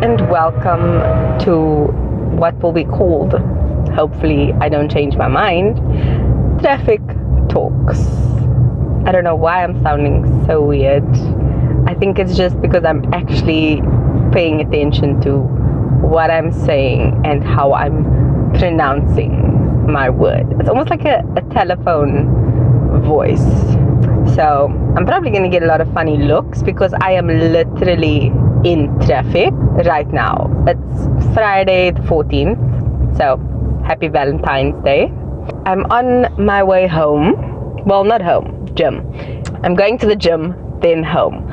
and welcome to what will be called, hopefully I don't change my mind, Traffic Talks. I don't know why I'm sounding so weird. I think it's just because I'm actually paying attention to what I'm saying and how I'm pronouncing my word. It's almost like a telephone voice. So I'm probably going to get a lot of funny looks because I am literally in traffic right now. It's Friday the 14th, so happy Valentine's Day. I'm on my way home. Well, not home, gym. I'm going to the gym, then home.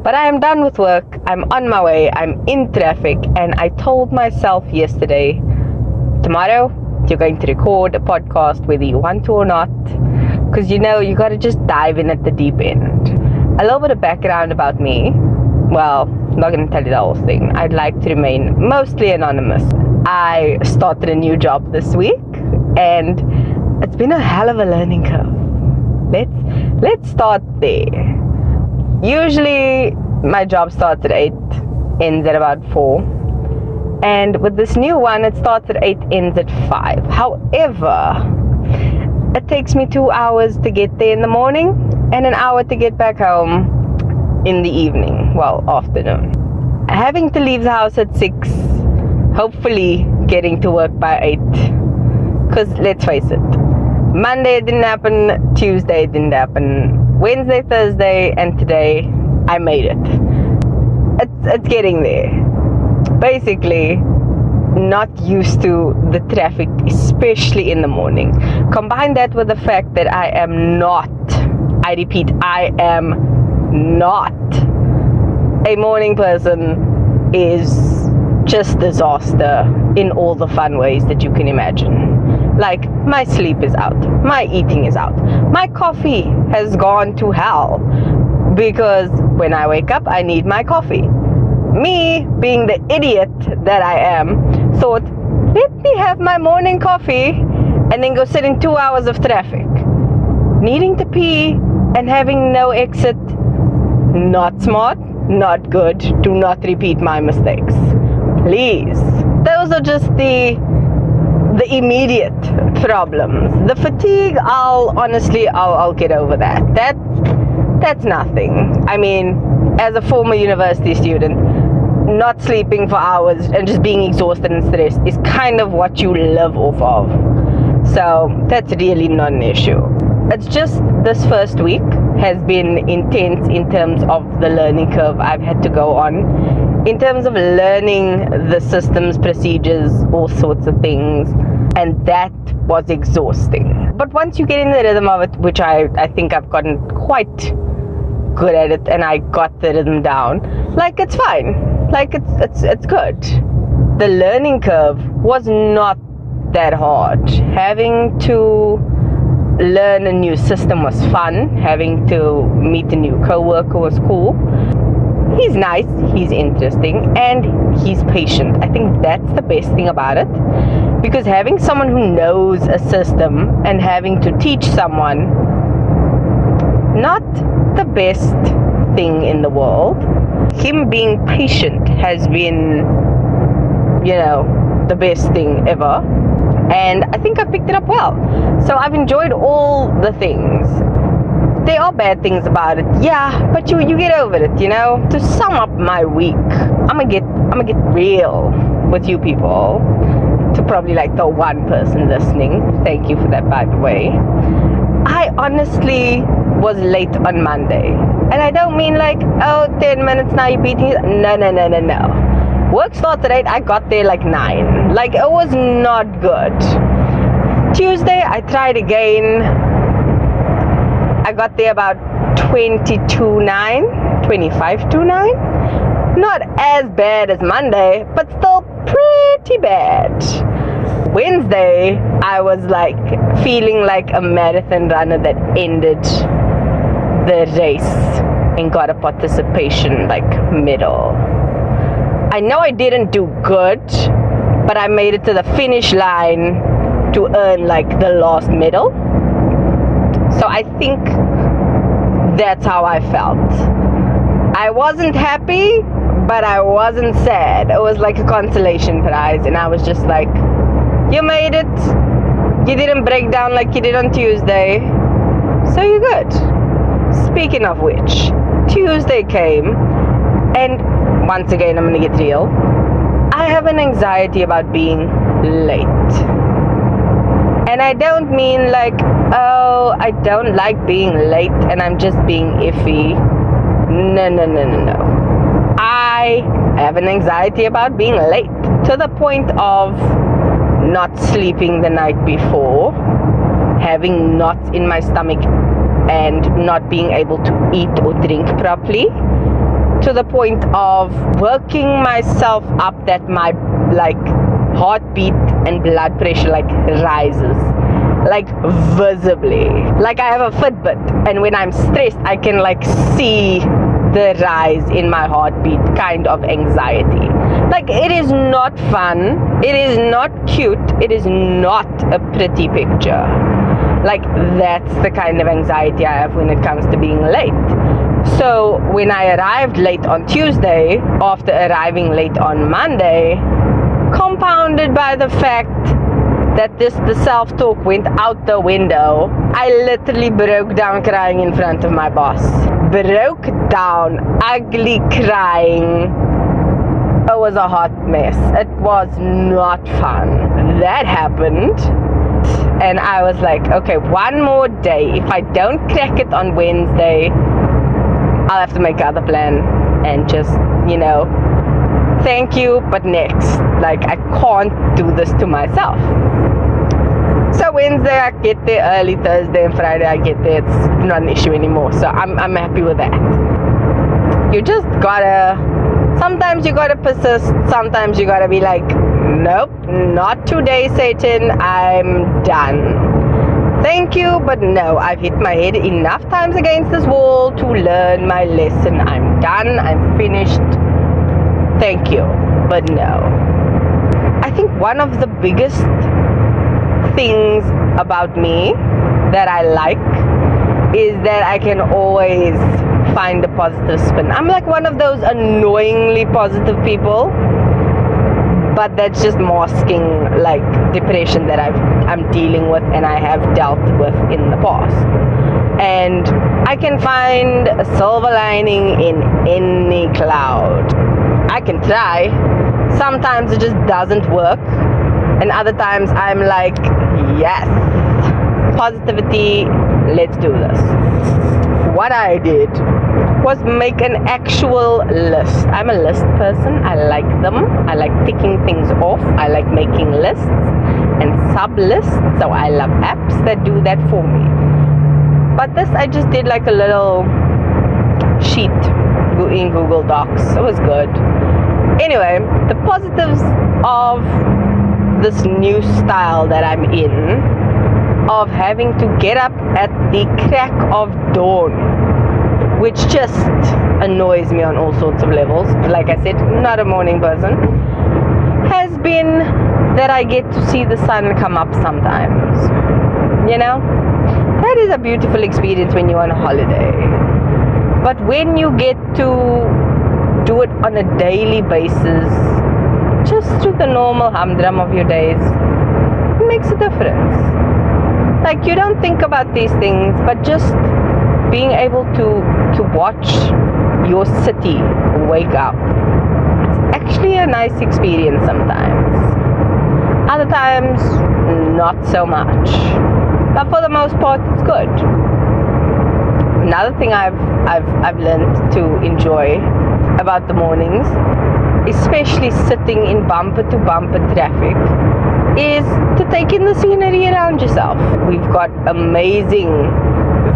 But I am done with work, I'm on my way, I'm in traffic, and I told myself yesterday, tomorrow you're going to record a podcast whether you want to or not, because you gotta just dive in at the deep end. A little bit of background about me. Well, I'm not gonna tell you the whole thing. I'd like to remain mostly anonymous. I started a new job this week, and it's been a hell of a learning curve. Let's start there. Usually my job starts at 8, ends at about 4. And with this new one, it starts at 8, ends at 5. However, it takes me 2 hours to get there in the morning and an hour to get back home in the evening, afternoon. Having to leave the house at 6, hopefully getting to work by 8. Because let's face it, Monday it didn't happen, Tuesday it didn't happen, Wednesday, Thursday, and today I made it. It's getting there. Basically, not used to the traffic, especially in the morning. Combine that with the fact that I am not a morning person is just disaster in all the fun ways that you can imagine. Like, my sleep is out, my eating is out, my coffee has gone to hell because when I wake up I need my coffee. Me, being the idiot that I am, thought, let me have my morning coffee and then go sit in 2 hours of traffic. Needing to pee and having no exit. Not smart, not good. Do not repeat my mistakes. Please. Those are just the immediate problems. The fatigue, I'll get over that. That's nothing. I mean, as a former university student, not sleeping for hours and just being exhausted and stressed is kind of what you live off of. So that's really not an issue. It's just this first week has been intense in terms of the learning curve I've had to go on, in terms of learning the systems, procedures, all sorts of things, and that was exhausting. But once you get in the rhythm of it, which I think I've gotten quite good at it, and I got the rhythm down, like, it's fine, like, it's good. The learning curve was not that hard. Having to learn a new system was fun. Having to meet a new coworker was cool. He's nice, he's interesting, and he's patient. I think that's the best thing about it, because having someone who knows a system and having to teach someone, not the best thing in the world. Him being patient has been, the best thing ever, and I think I picked it up well. So I've enjoyed all the things. There are bad things about it, yeah, but you get over it, To sum up my week, I'm gonna get real with you people. To probably like the one person listening, thank you for that, by the way. I honestly was late on Monday, and I don't mean like, 10 minutes now you're beating it. No. Work starts at 8, I got there like 9. Like, it was not good. Tuesday I tried again. I got there about 25 to 9. Not as bad as Monday, but still pretty bad. Wednesday, I was like feeling like a marathon runner that ended the race and got a participation like medal. I know I didn't do good, but I made it to the finish line to earn like the last medal. So I think that's how I felt. I wasn't happy, but I wasn't sad. It was like a consolation prize, and I was just like, you made it. You didn't break down like you did on Tuesday, so you're good. Speaking of which, Tuesday came, and once again, I'm gonna get real. I have an anxiety about being late. And I don't mean like, oh, I don't like being late and I'm just being iffy. No. I have an anxiety about being late to the point of not sleeping the night before, having knots in my stomach and not being able to eat or drink properly, to the point of working myself up that my like heartbeat and blood pressure like rises, like visibly. Like I have a Fitbit, and when I'm stressed I can like see the rise in my heartbeat kind of anxiety. Like it is not fun, it is not cute, it is not a pretty picture. Like that's the kind of anxiety I have when it comes to being late. So when I arrived late on Tuesday, after arriving late on Monday, compounded by the fact that the self-talk went out the window, I literally broke down crying in front of my boss. Broke down, ugly crying. It was a hot mess. It was not fun. That happened. And I was like, okay, one more day. If I don't crack it on Wednesday, I'll have to make another plan and just, thank you, but next. Like, I can't do this to myself. So Wednesday I get there early, Thursday and Friday I get there. It's not an issue anymore. So I'm happy with that. You just gotta, sometimes you gotta persist. Sometimes you gotta be like, nope, not today, Satan. I'm done. Thank you, but no, I've hit my head enough times against this wall to learn my lesson. I'm done, I'm finished. Thank you, but no. I think one of the biggest things about me that I like is that I can always find a positive spin. I'm like one of those annoyingly positive people, but that's just masking like depression that I'm dealing with and I have dealt with in the past. And I can find a silver lining in any cloud. I can try. Sometimes it just doesn't work, and other times I'm like, yes, positivity, let's do this. What I did was make an actual list. I'm a list person. I like them. I like ticking things off. I like making lists and sub-lists. So I love apps that do that for me. But this, I just did like a little sheet in Google Docs. It was good. Anyway, the positives of this new style that I'm in, of having to get up at the crack of dawn, which just annoys me on all sorts of levels. Like I said, not a morning person, has been that I get to see the sun come up sometimes. That is a beautiful experience when you're on a holiday. But when you get to do it on a daily basis, just through the normal humdrum of your days, it makes a difference. Like, you don't think about these things, but just being able to watch your city wake up, it's actually a nice experience sometimes. Other times, not so much. But for the most part, it's good. Another thing I've learned to enjoy about the mornings, especially sitting in bumper-to-bumper traffic, is to take in the scenery around yourself. We've got amazing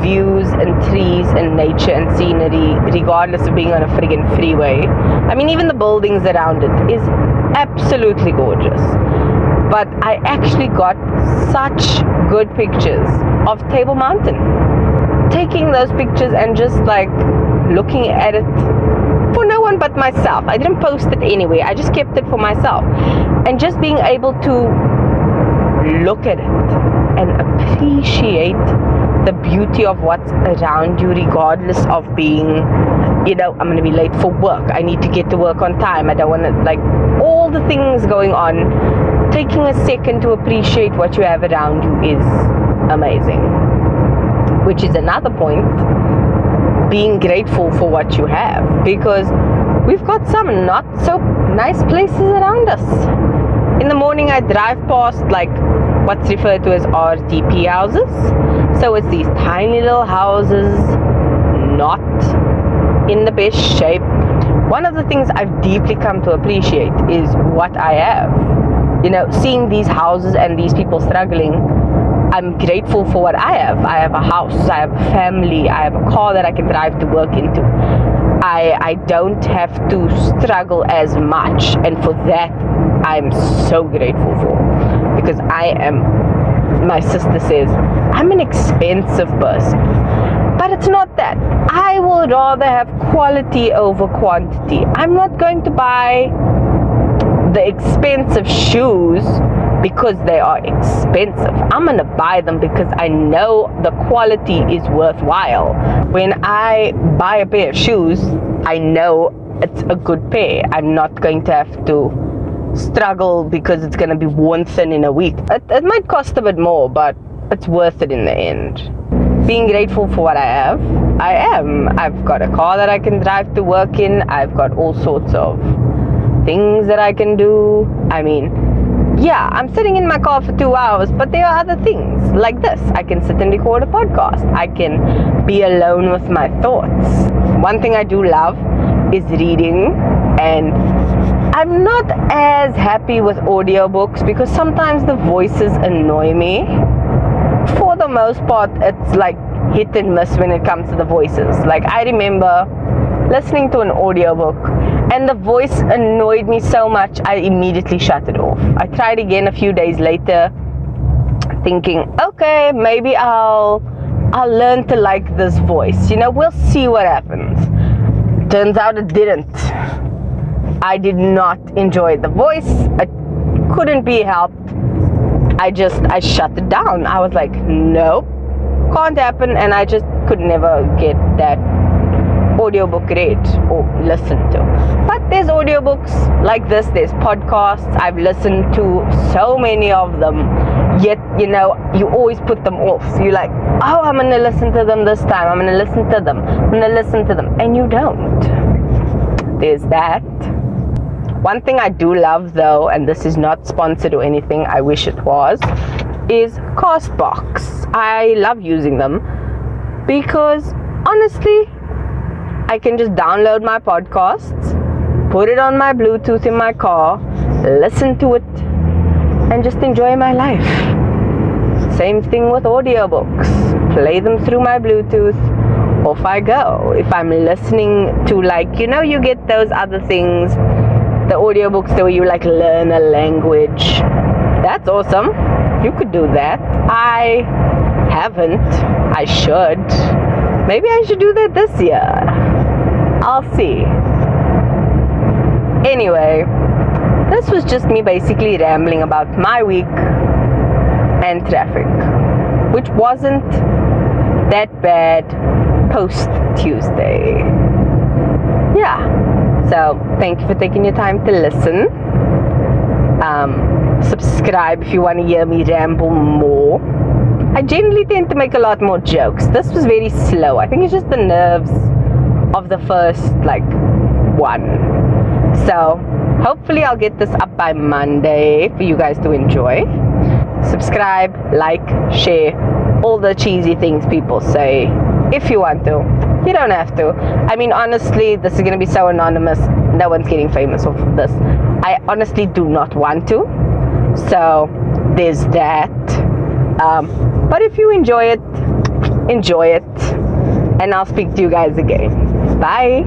views and trees and nature and scenery, regardless of being on a friggin' freeway. I mean, even the buildings around it is absolutely gorgeous. But I actually got such good pictures of Table Mountain. Taking those pictures and just like looking at it for no one but myself. I didn't post it anyway. I just kept it for myself. And just being able to look at it and appreciate the beauty of what's around you, regardless of being I'm going to be late for work. I need to get to work on time. I don't want to, like, all the things going on. Taking a second to appreciate what you have around you is amazing. Which is another point, being grateful for what you have, because we've got some not so nice places around us. In the morning I drive past like what's referred to as RDP houses. So it's these tiny little houses, not in the best shape. One of the things I've deeply come to appreciate is what I have. Seeing these houses and these people struggling, I'm grateful for what I have. I have a house, I have a family, I have a car that I can drive to work into. I don't have to struggle as much, and for that I'm so grateful for, because my sister says, I'm an expensive person, but it's not that. I will rather have quality over quantity. I'm not going to buy the expensive shoes because they are expensive. I'm gonna buy them because I know the quality is worthwhile. When I buy a pair of shoes, I know it's a good pair. I'm not going to have to struggle because it's gonna be worn thin in a week. It might cost a bit more, but it's worth it in the end. Being grateful for what I have, I am. I've got a car that I can drive to work in. I've got all sorts of things that I can do. Yeah, I'm sitting in my car for 2 hours, but there are other things like this. I can sit and record a podcast. I can be alone with my thoughts. One thing I do love is reading, and I'm not as happy with audiobooks because sometimes the voices annoy me. For the most part, it's like hit and miss when it comes to the voices. Like, I remember listening to an audiobook and the voice annoyed me so much I immediately shut it off. I tried again a few days later thinking, okay, maybe I'll learn to like this voice. We'll see what happens. Turns out it didn't. I did not enjoy the voice. It couldn't be helped. I shut it down. I was like, nope, can't happen, and I just could never get that audiobook read or listened to. But there's audiobooks like this, there's podcasts. I've listened to so many of them, yet you always put them off. You're like, oh, I'm gonna listen to them this time, I'm gonna listen to them, and you don't. There's that. One thing I do love though, and this is not sponsored or anything, I wish it was, is Castbox. I love using them because honestly, I can just download my podcasts, put it on my Bluetooth in my car, listen to it, and just enjoy my life. Same thing with audiobooks. Play them through my Bluetooth, off I go. If I'm listening to you get those other things, the audiobooks where you learn a language. That's awesome. You could do that. I haven't. I should. Maybe I should do that this year. I'll see. Anyway, this was just me basically rambling about my week and traffic, which wasn't that bad post Tuesday. Yeah. So thank you for taking your time to listen. Subscribe if you want to hear me ramble more. I generally tend to make a lot more jokes. This was very slow. I think it's just the nerves of the first one. So hopefully I'll get this up by Monday for you guys to enjoy. Subscribe, like, share, all the cheesy things people say. If you want to. You don't have to. Honestly, this is going to be so anonymous. No one's getting famous off of this. I honestly do not want to. So there's that. But if you enjoy it. And I'll speak to you guys again. Bye.